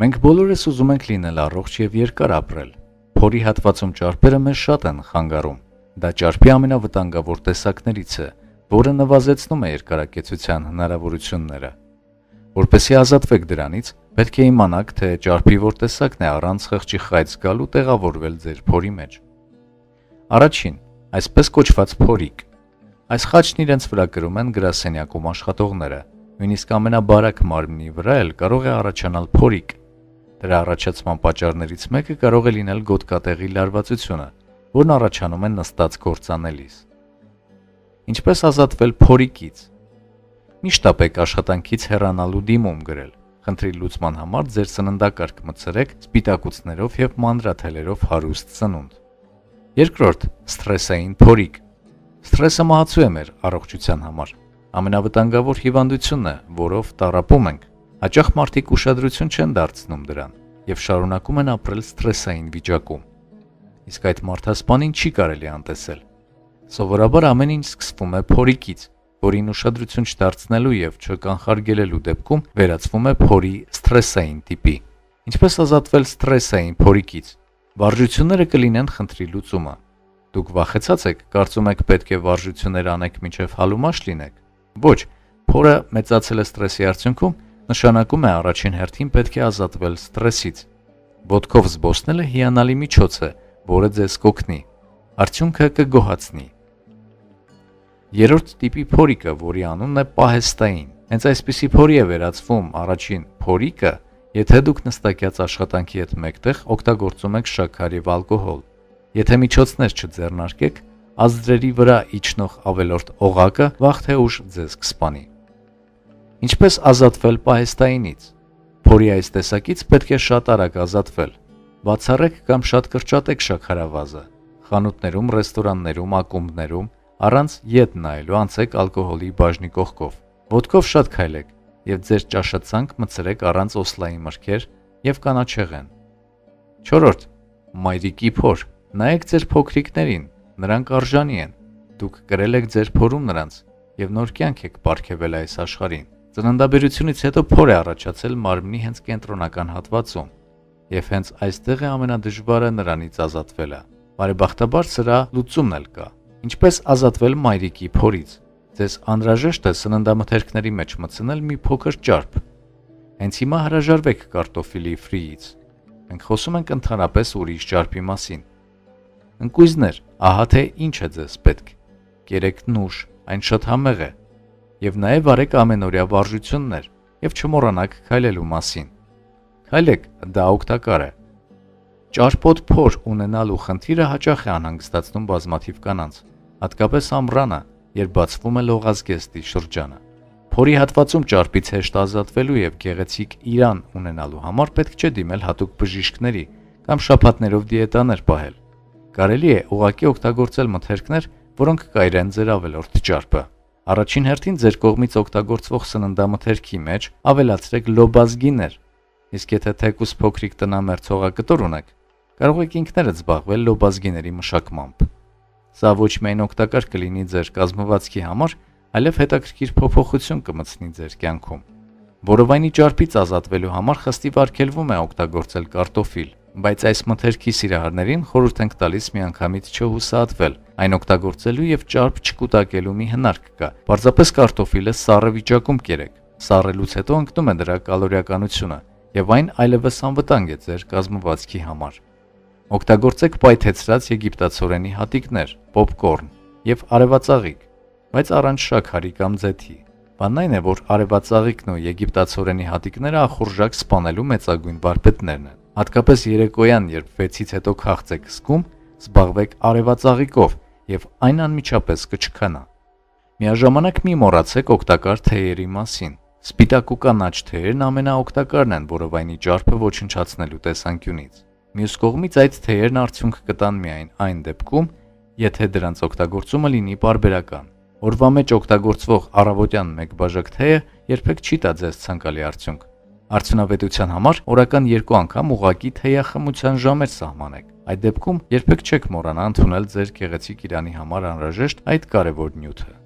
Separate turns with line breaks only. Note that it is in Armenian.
Մենք բոլորս ուզում ենք լինել առողջ եւ երկար ապրել։ Փորի հատվածում ճարպերը մեզ շատ են խանգարում։ Դա ճարպի ամենավտանգավոր տեսակներից է, որը նվազեցնում է երկարակեցության հնարավորությունները։ Որպեսզի ազատվեք դրանից, պետք է իմանաք, թե ճարպի որ տեսակն է առանց խղճի խայծ գալու տեղավորվել ձեր փորի մեջ։ Առաջին, այսպես կոչված փորիկ։ Այս խաչն իրենց վրա կրում են գրասենյակում աշխատողները, նույնիսկ ամենաբարակ մարմնի վրա էլ կարող է առաջանալ փորիկ։ Դրա առաջացման պատճառներից մեկը կարող է լինել գոտկատեղի լարվածությունը, որն առաջանում է նստած գործանելիս։ Ինչպես ազատվել փորիկից։ Մի շտապեք աշխատանքից հեռանալու դիմում գրել։ Խնդրի լուծման համար ձեր սննդակարգ մտցրեք սպիտակուցներով եւ մանրաթելերով հարուստ սնունդ։ Երկրորդ, սթրեսային փորիկ։ Սթրեսը մահացու է մեր առողջության համար։ Ամենավտանգավոր հիվանդությունն է, որով տառապում ենք։ Հաճախ մարդիկ ուշադրություն չեն դարձնում դրան եւ շարունակում են ապրել սթրեսային վիճակում։ Իսկ այդ մարդասպանին չի կարելի անտեսել։ Սովորաբար ամեն ինչ սկսվում է փորիկից, որին ուշադրություն չդարձնելու եւ չկանխարգելելու դեպքում վերածվում է փորի սթրեսային տիպի։ Ինչպես ազատվել սթրեսային փորիկից։ Վարժությունները կլինեն խնդրի լուծումը։ Դուք վախեցած եք, կարծում եք պետք է վարժություններ անեք մինչև հալումաշ լինեք։ Ոչ, փորը մեծացել է սթրեսի արդյունքում, նշանակում է առաջին հերթին պետք է ազատվել սթրեսից։ Ոտքով զբոսնելը հիանալի միջոց է, որը ձեզ կօգնի։ Արդյունքը կգոհացնի։ Երրորդ տիպի փորիկը, որի անունն է պահեստային։ Հենց այսպիսի փորի է վերածվում առաջին փորիկը, եթե դուք նստակյաց աշխատանքի հետ մեկտեղ օգտագործում եք շաքար եւ ալկոհոլ։ Եթե միջոցներ չձեռնարկեք, ազդրերի վրա իջնող ավելորդ օղակը վաղ թե ուշ ձեզ կսպանի։ Ինչպես ազատվել պահեստայինից։ Փորի այս տեսակից պետք է շատ արագ ազատվել։ Բացառեք կամ շատ կրճատեք շաքարավազը։ Խանութներում, ռեստորաններում, ակումբներում առանց ետ նայելու անցեք ալկոհոլի բաժնի կողքով։ Ոտքով շատ քայլեք եւ ձեր ճաշացանկ մտցրեք առանց օսլայի մրգեր եւ կանաչեղեն։ Չորրորդ, մայրիկի փոր։ Նայեք ձեր փոքրիկներին, նրանք արժանի են։ Դուք կրել եք ձեր փորում նրանց եւ նոր կյանք եք պարգևել այս աշխարհին։ Ծննդաբերությունից հետո փոր է առաջացել մարմնի հենց կենտրոնական հատվածում, եւ հենց այստեղ է ամենադժվարը նրանից ազատվելը։ Բարեբախտաբար սրա լուծումն էլ կա։ Ինչպես ազատվել մայրիկի փորից։ Ձեզ անհրաժեշտ է սննդամթերքների մեջ մտցնել մի փոքր ճարպ։ Հենց հիմա հրաժարվեք կարտոֆիլի ֆրիից։ Մենք խոսում ենք ընդհանրապես ուրիշ ճարպի մասին։ Ընկույզներ, ահա թե ինչ է ձեզ պետք։ Կերեք նուշ, այն շատ համեղ է։ Եվ նաև արեք ամենօրյա վարժություններ եւ չմոռանաք քայլելու մասին։ Քայլեք, դա օգտակար է։ Ճարպոտ փոր ունենալու խնդիրը հաճախ է անհանգստացնում բազմաթիվ կանանց, հատկապես ամռանը, երբ բացվում է լողազգեստի շրջանը։ Փորի հատվածում ճարպից հեշտ ազատվելու եւ գեղեցիկ իրան ունենալու համար պետք չէ դիմել հատուկ բժիշկների կամ շաբաթներով դիետաներ պահել։ Կարելի է ուղղակի օգտագործել մթերքներ, որոնք կայրեն ձեր ավելորդ ճարպը։ Առաջին հերթին ձեր կողմից օգտագործվող սննդամթերքի մեջ ավելացրեք լոբազգիներ, իսկ եթե թեկուզ փոքրիկ տնամերձ հողակտոր ունեք, կարող եք ինքներդ զբաղվել լոբազգիների մշակմամբ։ Սա ոչ միայն օգտակար կլինի ձեր կազմվածքի համար, այլև հետաքրքիր փոփոխություն կմտցնի ձեր կյանքում։ Որովայնի ճարպից ազատվելու համար խստիվ արգելվում է օգտագործել կարտոֆիլ, բայց այս մթերքի սիրահարներին խորհուրդ ենք տալիս միանգամից չհուսահատվել, այն օգտագործելու եւ ճարպ չկուտակելու մի հնարք կա։ Պարզապես կարտոֆիլը սառը վիճակում կերեք։ Սառելուց հետո ընկնում է դրա կալորիականությունը եւ այն այլևս անվտանգ է ձեր կազմվածքի համար։ Օգտագործեք պայթեցրած եգիպտացորենի հատիկներ, պոպկորն եւ արևածաղիկ, բայց առանց շաքարի կամ ձեթի։ Բանն այն է, որ արևածաղիկն ու եգիպտացորենի հատիկները ախորժակ սպանելու մեծագույն վարպետներն են։ Հատկապես երեկոյան, երբ 6-ից հետո քաղց եք զգում, զբաղվեք արևածաղիկով եւ այն անմիջապես կչքանա։ Միաժամանակ մի մոռացեք օգտակար թեյերի մասին։ Սպիտակ ու կանաչ թեյերն ամենաօգտակարն են որովայնի ճարպը ոչնչացնելու տեսանկյունից։ Մյուս կողմից այդ թեյերն արդյունք կտան միայն այն դեպքում, եթե դրանց օգտագործումը լինի պարբերական։ Օրվա մեջ օգտագործվող առավոտյան 1 բաժակ թեյը երբեք չի տա ձեզ ցանկալի արդյունք։ Արդյունավետության համար օրական 2 անգամ ուղղակի թեյախմության ժամեր սահմանեք։ Այդ դեպքում երբեք չեք մոռանա ընդունել ձեր գեղեցիկ իրանի համար անհրաժեշտ այդ կարևոր նյութը։